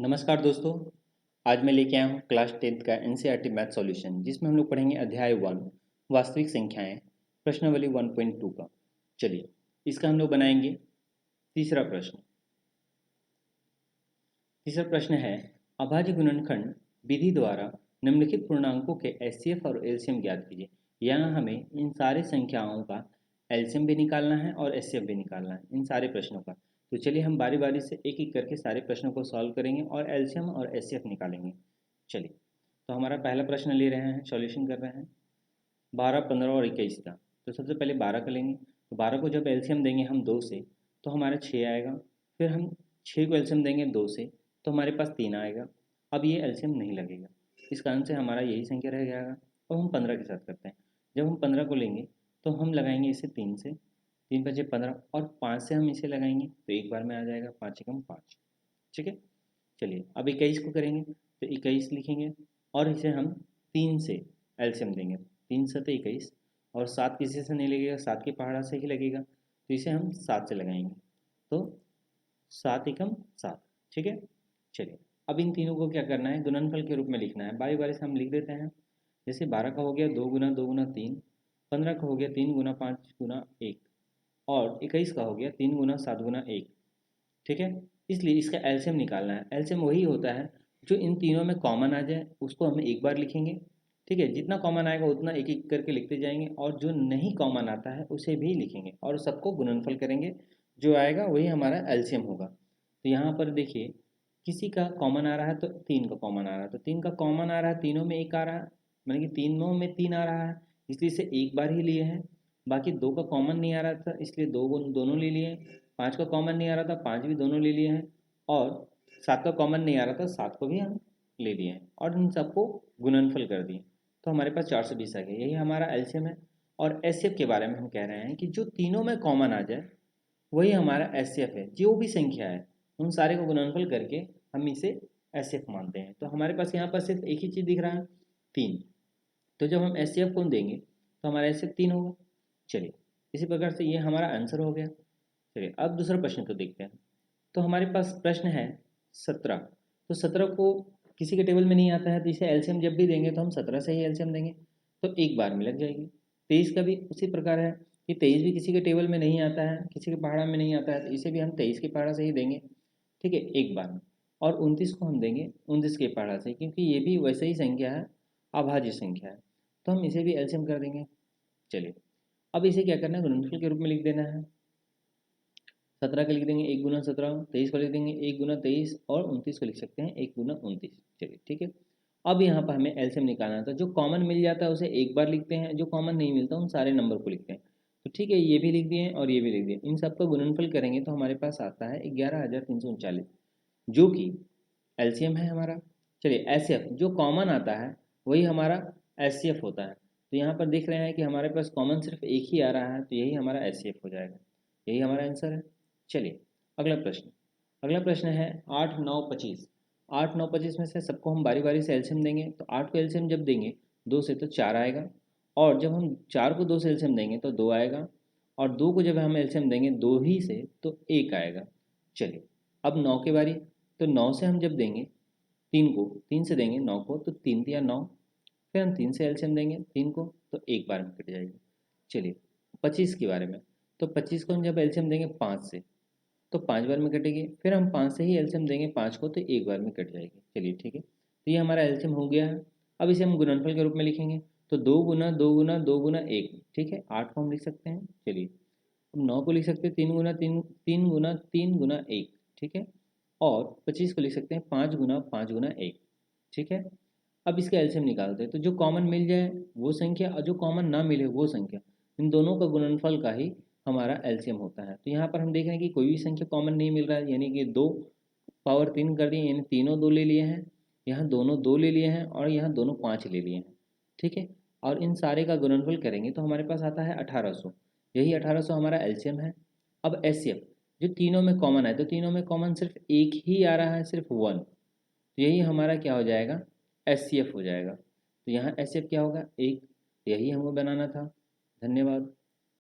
नमस्कार दोस्तों। आज मैं लेके आया हूँ क्लास 10th का एनसीईआरटी मैथ सॉल्यूशन, जिसमें हम लोग पढ़ेंगे अध्याय 1 वास्तविक संख्याएं प्रश्नावली 1.2 का। चलिए इसका हम लोग बनाएंगे तीसरा प्रश्न। तीसरा प्रश्न है, अभाज्य गुणनखंड विधि द्वारा निम्नलिखित पूर्णांकों के एचसीएफ और एलसीएम ज्ञात कीजिए। यहाँ हमें इन सारे संख्याओं का एलसीएम भी निकालना है और एचसीएफ भी निकालना है इन सारे प्रश्नों का। तो चलिए हम बारी बारी से एक एक करके सारे प्रश्नों को सॉल्व करेंगे और एलसीएम और एचसीएफ निकालेंगे। चलिए, तो हमारा पहला प्रश्न ले रहे हैं, सॉल्यूशन कर रहे हैं 12, 15 और 21 का। तो सबसे पहले 12 का लेंगे। तो 12 को जब एलसीएम देंगे हम 2 से तो हमारा 6 आएगा। फिर हम 6 को एलसीएम देंगे 2 से तो हमारे पास 3 आएगा। अब ये एलसीएम नहीं लगेगा, इस कारण से हमारा यही संख्या रह जाएगा। अब हम 15 के साथ करते हैं। जब हम 15 को लेंगे तो हम लगाएंगे इसे 3 से, 3 बचे 15 और 5 से हम इसे लगाएंगे तो एक बार में आ जाएगा 5 एकम 5। ठीक है। चलिए अब 21 को करेंगे तो 21 लिखेंगे और इसे हम 3 से एलसीएम देंगे। 3 से तो 21 और 7 किसी से नहीं लगेगा, 7 के पहाड़ा से ही लगेगा तो इसे हम 7 से लगाएंगे तो 7 एकम 7। ठीक है। चलिए अब इन तीनों को क्या करना है, गुणनफल के रूप में लिखना है। बारी बारी से हम लिख देते हैं। जैसे 12 का हो गया 2 गुना 2 गुना 3, 15 का हो गया 3 गुना 5 गुना 1 और 21 का हो गया 3 गुना 7 गुना 1। ठीक है। इसलिए इसका एलसीएम निकालना है। एलसीएम वही होता है जो इन तीनों में कॉमन आ जाए उसको हम एक बार लिखेंगे। ठीक है। जितना कॉमन आएगा उतना एक एक करके लिखते जाएंगे और जो नहीं कॉमन आता है उसे भी लिखेंगे और सबको गुणनफल करेंगे। जो आएगा वही हमारा एलसीएम होगा। तो यहाँ पर देखिए, किसी का कॉमन आ रहा है तो 3 का कॉमन आ रहा है, तो 3 का कॉमन आ रहा है, तीनों में एक आ रहा है, माने कि तीनों में 3 आ रहा है, इसलिए इसे एक बार ही लिए हैं। बाकी 2 का कॉमन नहीं आ रहा था इसलिए दोनों ले लिए। 5 का कॉमन नहीं आ रहा था, 5 भी दोनों ले लिए हैं और 7 का कॉमन नहीं आ रहा था, 7 को भी हम ले लिए हैं और इन सबको गुणनफल कर दिए तो हमारे पास 420 आ गया। यही हमारा एलसीएम है। और एचसीएफ के बारे में हम कह रहे हैं कि जो तीनों में कॉमन आ जाए वही हमारा एचसीएफ है। जो भी संख्या है उन सारे को गुणनफल करके हम इसे एचसीएफ मानते हैं। तो हमारे पास यहाँ पर सिर्फ एक ही चीज़ दिख रहा है, 3। तो जब हम एचसीएफ को देंगे तो हमारा एचसीएफ 3 होगा। चलिए इसी प्रकार से ये हमारा आंसर हो गया। चलिए अब दूसरा प्रश्न को देखते हैं। तो हमारे पास प्रश्न है 17। तो 17 को किसी के टेबल में नहीं आता है तो इसे एलसीएम जब भी देंगे तो हम 17 से ही एलसीएम देंगे तो एक बार में लग जाएगी। 23 का भी उसी प्रकार है कि 23 भी किसी के टेबल में नहीं आता है, किसी के पहाड़ा में नहीं आता है, तो इसे भी हम 23 के पहाड़ा से ही देंगे। ठीक है, एक बार में। और 29 को हम देंगे 29 के पहाड़ा से, क्योंकि ये भी वैसे ही संख्या है, अभाज्य संख्या है, तो हम इसे भी एलसीएम कर देंगे। चलिए अब इसे क्या करना है, गुणनफल के रूप में लिख देना है। 17 का लिख देंगे 1 गुना 17, 23 को लिख देंगे 1 गुना 23 और 29 को लिख सकते हैं 1 गुना 29। चलिए ठीक है। अब यहाँ पर हमें एलसीएम निकालना था। जो कॉमन मिल जाता है उसे एक बार लिखते हैं, जो कॉमन नहीं मिलता उन सारे नंबर को लिखते हैं। तो ठीक है, ये भी लिख दिए और ये भी लिख दिए। इन सबका गुणनफल करेंगे तो हमारे पास आता है 11,339, जो कि एलसीएम है हमारा। चलिए एचसीएफ जो कॉमन आता है वही हमारा एचसीएफ होता है। तो यहाँ पर देख रहे हैं कि हमारे पास कॉमन सिर्फ एक ही आ रहा है तो यही हमारा एचसीएफ हो जाएगा। यही हमारा आंसर है। चलिए अगला प्रश्न। अगला प्रश्न है 8, 9, 25। 8, 9, 25 में से सबको हम बारी बारी से एलसीएम देंगे। तो 8 को एलसीएम जब देंगे 2 से तो 4 आएगा और जब हम 4 को 2 से एलसीएम देंगे तो 2 आएगा और 2 को जब हम एलसीएम देंगे 2 ही से तो 1 आएगा। चलिए अब 9 की बारी। तो 9 से हम जब देंगे 3 को, 3 से देंगे 9 को तो 3 तिया 9, फिर हम 3 से एलसीएम देंगे 3 को तो एक बार में कट जाएगी। चलिए 25 के बारे में। तो 25 को हम जब एलसीएम देंगे 5 से तो 5 बार में कटेगी, फिर हम 5 से ही एलसीएम देंगे 5 को तो एक बार में कट जाएगी। चलिए ठीक है, तो ये हमारा एलसीएम हो गया है। अब इसे हम गुणनफल के रूप में लिखेंगे। तो 2 गुना 2 गुना 2 गुना 1। ठीक है, 8 को हम लिख सकते हैं। चलिए अब 9 को लिख सकते हैं 3 गुना 3, 3 गुना 3 गुना 1। ठीक है, और 25 को लिख सकते हैं 5 गुना 5 गुना 1। ठीक है। अब इसका एलसीएम निकालते हैं। तो जो कॉमन मिल जाए वो संख्या और जो कॉमन ना मिले वो संख्या, इन दोनों का गुणनफल का ही हमारा एलसीएम होता है। तो यहाँ पर हम देख रहे हैं कि कोई भी संख्या कॉमन नहीं मिल रहा है, यानी कि 2 पावर 3 कर दिए, यानी तीनों 2 ले लिए हैं, यहाँ दोनों 2 ले लिए हैं और यहाँ दोनों 5 ले लिए हैं। ठीक है, और इन सारे का गुणनफल करेंगे तो हमारे पास आता है 1800। यही 1800 हमारा एलसीएम है। अब एचसीएफ जो तीनों में कॉमन है, तो तीनों में कॉमन सिर्फ एक ही आ रहा है, सिर्फ 1। तो यही हमारा क्या हो जाएगा, एचसीएफ हो जाएगा। तो यहाँ एचसीएफ क्या होगा, 1। यही हमको बनाना था। धन्यवाद।